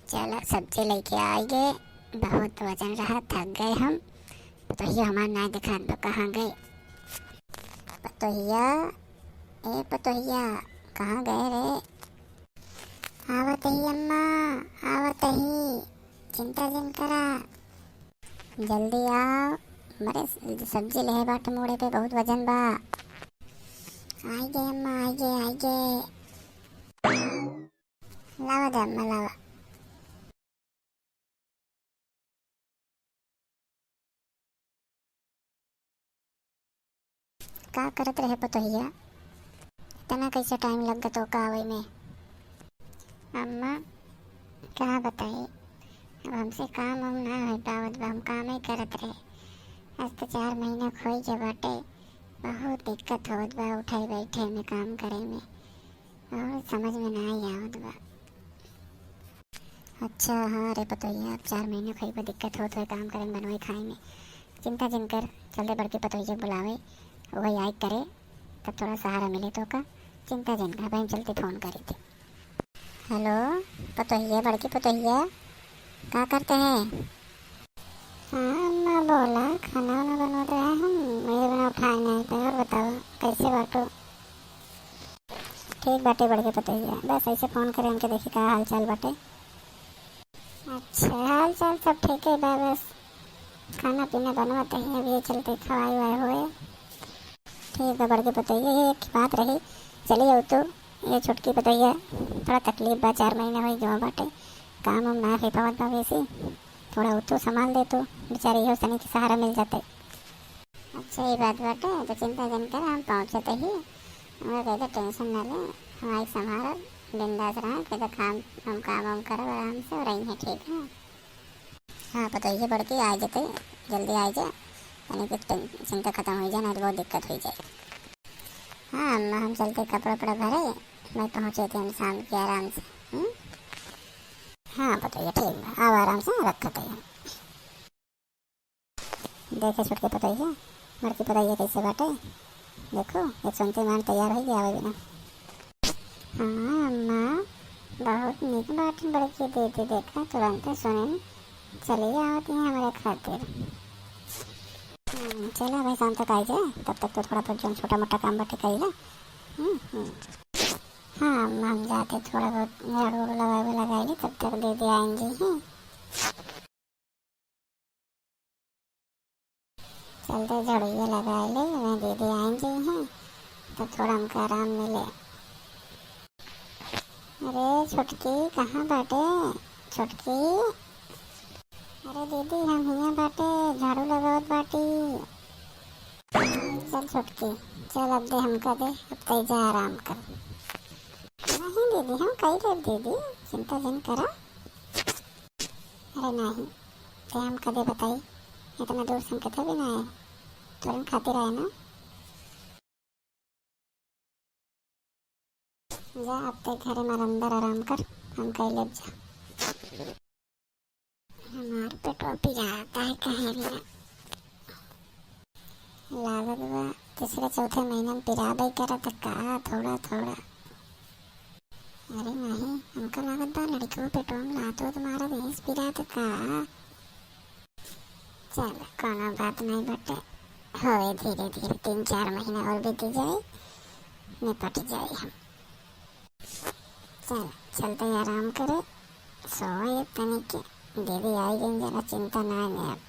चलो सब्जी लेके आए गए। बहुत वजन रहा, थक गए हम। पतोहिया हमारा ना दिखा तो कहाँ गए? पतोहिया, ए पतोहिया, कहाँ गए रे? आवत ही अम्मा, आवत ही। चिंता जिन करा, जल्दी आओ। मरे सब्जी ले बाटे मोड़े पे, बहुत वजन बा। आई गए अम्मा, आई गए, आई गए। लावा दे अम्मा, लावा। का करत रहे पतोहिया? इतना कैसे टाइम लग गया तो का आवे में? अम्मा, क्या बताई? अब हमसे काम हम ना हो पावत बा, हम काम ही करत रहे। आज तो 4 महीना खोई के बाटे। बहुत दिक्कत होत बा उठे बैठे में, काम करे में। और समझ में ना ही आवत बा। अच्छा हाँ रे पतोहिया, अब 4 महीने खोई पर दिक्कत होत है काम करे में, बनवाई खाए में। चिंता जिन कर, चलते बड़के पतोहिया बुलावे, वही आई करे, तब थोड़ा सहारा मिले तो का। चिंता जिन कर, भाई चलते फ़ोन करी थी। हेलो पतोहिया, बड़की पतोहिया, क्या करते हैं? हाँ अम्मा बोला, खाना वाना बनवा रहे हैं हम। मेरे बना उठाए नहीं पे। और बताओ कैसे बाटो? ठीक बाटे बड़के पतोहिया, बस ऐसे फ़ोन करे उनके, देखी का हाल चाल बाटे। अच्छा हाल चाल सब ठीक है बा, बस खाना पीना बनवाते हैं अब, ये चलते खवाई वाई हुए। ठीक है बड़के पतोहिया, ये एक बात रही, चलिए हो तो। ये छुटकी पतोहिया थोड़ा तकलीफ बा, 4 महीने हुई जो बाटे, काम हम ना कर पावत बा वैसे। थोड़ा हो तो संभाल दे तो बेचारे हो सनी के सहारा मिल जाते। अच्छा ये बात बाटे तो चिंता जन कर, हम पहुँचते ही। हमें कहते टेंशन ना ले, हमारी संभाल, बिंदास रहा, कहते काम हम काम वाम करो आराम से और रही हैं, ठीक है। हाँ पतोहिया बड़की आ जाते, जल्दी आ जाए, यानी कि चिंता खत्म हो जाए, ना तो बहुत दिक्कत हो जाए। हाँ अम्मा, हम चलते कपड़ा वपड़ा भरे, मैं पहुँचे थे हम शाम के आराम से। हुँ? हाँ पतोहिया ठीक है, आओ आराम से रखते हैं। देखे छुटके पतोहिया, बड़की पतोहिया कैसे बाटे, देखो एक सुनते मान तैयार हो गया बिना। हाँ अम्मा, बहुत नीक बात बड़की दीदी, देखा तुरंत सुने चली आवती हैं हमारे खातिर। चला भाई शाम तक आ जाए, तब तक तो थोड़ा बहुत जो छोटा मोटा काम बाटे करेगा। हाँ अम्मा, हम जाते थोड़ा बहुत झाड़ू वाड़ू लगाएंगे, तब तक दीदी आएंगी ही। चलते झाड़ू लगा ले, मैं दीदी आएंगी हैं, तब थोड़ा हमको आराम मिले। अरे छुटकी कहाँ बाटे? छुटकी, अरे दीदी हम हियाँ बाटे, झाड़ू लगावत बाटी। चल छुटकी, चल अब दे हमका दे, अब तय जा आराम कर। नहीं दीदी हम कही रहे दीदी, चिंता जिन करा। अरे नहीं, ते हम कदे बताई, इतना दूर से हम कथे भी ना आए, तुरंत खातिर आए ना। जा अब तक घरे मार अंदर आराम कर, हम कह ले जा। हमार पेटवा पी जाता है कहीं भी ना, लागत बा तीसरे चौथे महीने में पिराबे करा था का, थोड़ा थोड़ा। अरे नहीं, हमको लागत बा लड़कियों पेटवा में लातो तुम्हारा भैंस पिरात का। चल कोनो बात नहीं बटे, होए धीरे धीरे, 3-4 महीना और बीत जाए, निपट जाए हम। चल चलते आराम करे, सोए तनिक, दीदी आई गई, जरा चिंता ना है अब।